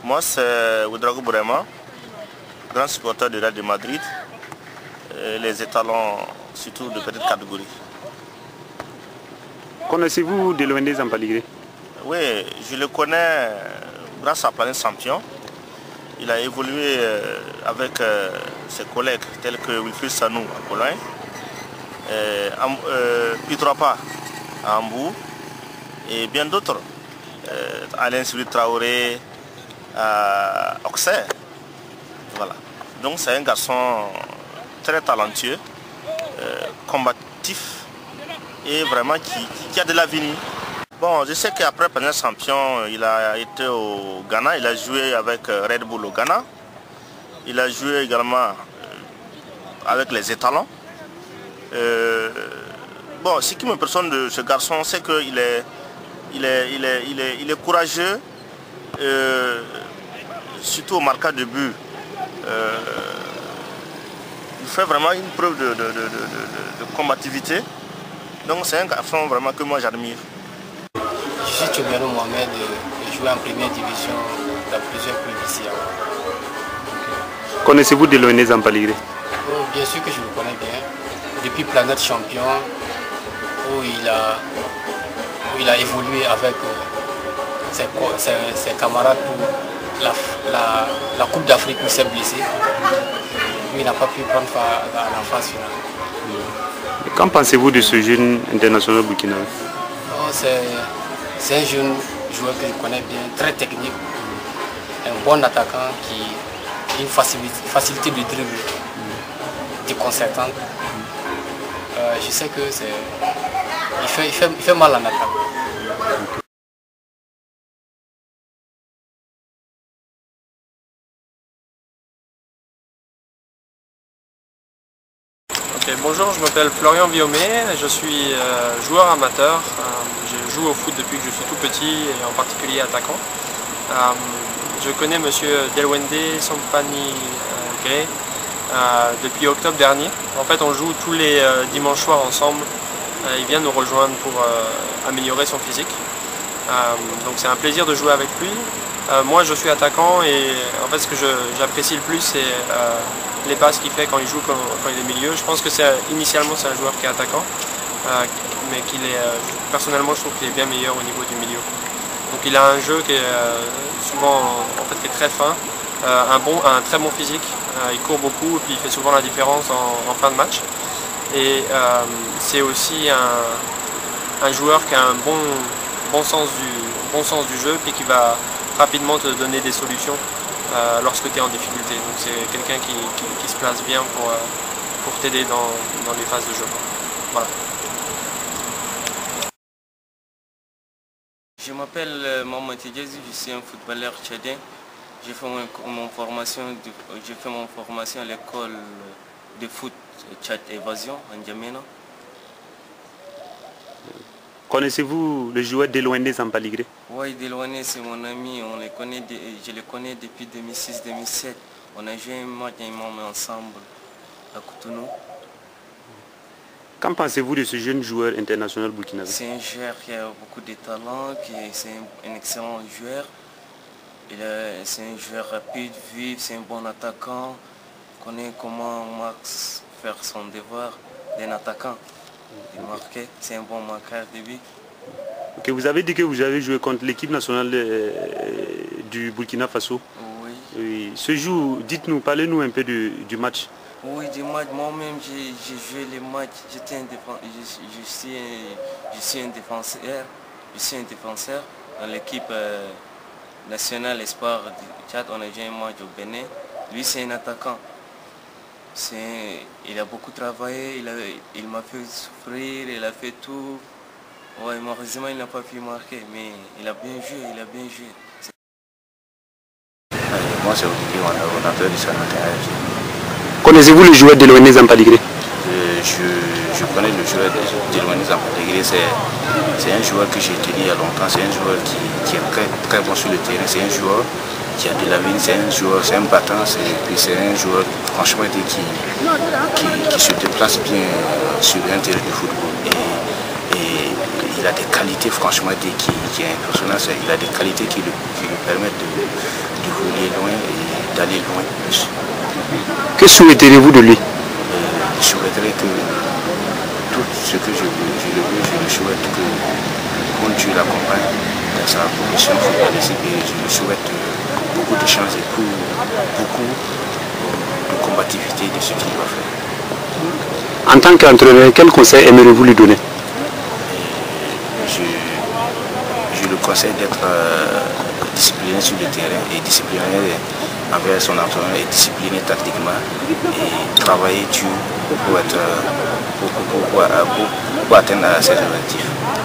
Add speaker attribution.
Speaker 1: Moi, c'est Ouedraogo Bourema, grand supporter du Real de Madrid, les étalons surtout de petite catégorie.
Speaker 2: Connaissez-vous Delouendé Zampaligré?
Speaker 1: Oui, je le connais grâce à Planète Champion. Il a évolué avec ses collègues tels que Wilfried Sanou à Cologne, Pitropa à Hambourg et bien d'autres. Alain Suri Traoré à Auxerre. Voilà. Donc c'est un garçon très talentueux, combatif et vraiment qui a de l'avenir. Bon, je sais qu'après Planète Champion, il a été au Ghana, il a joué avec Red Bull au Ghana. Il a joué également avec les étalons. Bon, ce qui me impressionne de ce garçon, c'est qu'il est, il est courageux, surtout au marquage de but. Il fait vraiment une preuve de combativité. Donc c'est un garçon vraiment que moi j'admire.
Speaker 3: Je suis Tchobiano Mohamed, je joue en première division dans plusieurs clubs ici.
Speaker 2: Connaissez-vous Delouendé Zampaligré?
Speaker 3: Oh, bien sûr que je le connais bien. Depuis Planète Champion, où il a évolué avec ses camarades pour la Coupe d'Afrique où il s'est blessé. Mais il n'a pas pu prendre la phase finale.
Speaker 2: Qu'en pensez-vous de ce jeune international burkinabé?
Speaker 3: Oh, c'est un jeune joueur que je connais bien, très technique, un bon attaquant qui a une facilité de dribble déconcertante. Je sais que il fait mal en attaque.
Speaker 4: Okay, bonjour, je m'appelle Florian Viomé, je suis joueur amateur. Je joue au foot depuis que je suis tout petit et en particulier attaquant. Je connais monsieur Delouendé Zampaligré depuis octobre dernier. En fait, on joue tous les dimanches soirs ensemble. Il vient nous rejoindre pour améliorer son physique. Donc c'est un plaisir de jouer avec lui. Moi je suis attaquant et en fait ce que j'apprécie le plus c'est les passes qu'il fait quand il joue, quand il est milieu. Je pense que initialement c'est un joueur qui est attaquant, mais personnellement je trouve qu'il est bien meilleur au niveau du milieu. Donc il a un jeu qui est souvent qui est très fin, un très bon physique, il court beaucoup et puis il fait souvent la différence en fin de match. Et c'est aussi un joueur qui a un bon sens du jeu et qui va rapidement te donner des solutions lorsque tu es en difficulté. Donc c'est quelqu'un qui se place bien pour t'aider dans les phases de jeu. Voilà.
Speaker 5: Je m'appelle Maman Tidjezi, je suis un footballeur tchadien. J'ai fait mon formation à l'école de foot Tchad Évasion en N'Djamena.
Speaker 2: Connaissez-vous le joueur Delouendé Zampaligré?
Speaker 5: Oui, Delouendé c'est mon ami, je le connais depuis 2006-2007. On a joué un match ensemble à Cotonou.
Speaker 2: Qu'en pensez-vous de ce jeune joueur international burkinabé?
Speaker 5: C'est un joueur qui a beaucoup de talent, c'est un excellent joueur. C'est un joueur rapide, vif, c'est un bon attaquant. Il connaît comment faire son devoir d'un attaquant. C'est un bon marqueur de but.
Speaker 2: Ok, vous avez dit que vous avez joué contre l'équipe nationale du Burkina Faso.
Speaker 5: Oui.
Speaker 2: Oui. Ce jour, dites-nous, parlez-nous un peu du match.
Speaker 5: Oui, du match, moi-même j'ai joué les matchs, je suis un défenseur dans l'équipe nationale Espoir du Tchad. On a joué un match au Bénin. Lui c'est un attaquant. Il a beaucoup travaillé, il m'a fait souffrir, il a fait tout. Ouais, malheureusement il n'a pas pu marquer, mais il a bien joué,
Speaker 6: Moi c'est Olivier, ordinateur du Sanitaire.
Speaker 2: Connaissez-vous le joueur Delouendé Zampaligré?
Speaker 6: Je connais le joueur Delouendé Zampaligré, c'est un joueur que j'ai tenu il y a longtemps, c'est un joueur qui est très, très bon sur le terrain, c'est un joueur qui a de la vie, c'est un battant, c'est un joueur franchement qui se déplace bien sur un terrain de football. Et il a des qualités franchement qui est impressionnant. Il a des qualités qui lui permettent de voler loin et d'aller loin.
Speaker 2: Que souhaiteriez-vous de lui?
Speaker 6: Je souhaiterais que tout ce que je le souhaite que bon Dieu l'accompagne dans sa progression footballistique et je lui souhaite beaucoup de chance et beaucoup de combativité de ce qu'il va faire.
Speaker 2: En tant qu'entraîneur, quel conseil aimeriez-vous lui donner?
Speaker 6: Je le conseille d'être discipliné sur le terrain et discipliné envers son entraîneur et discipliné tactiquement et travailler dur pour atteindre ses objectifs.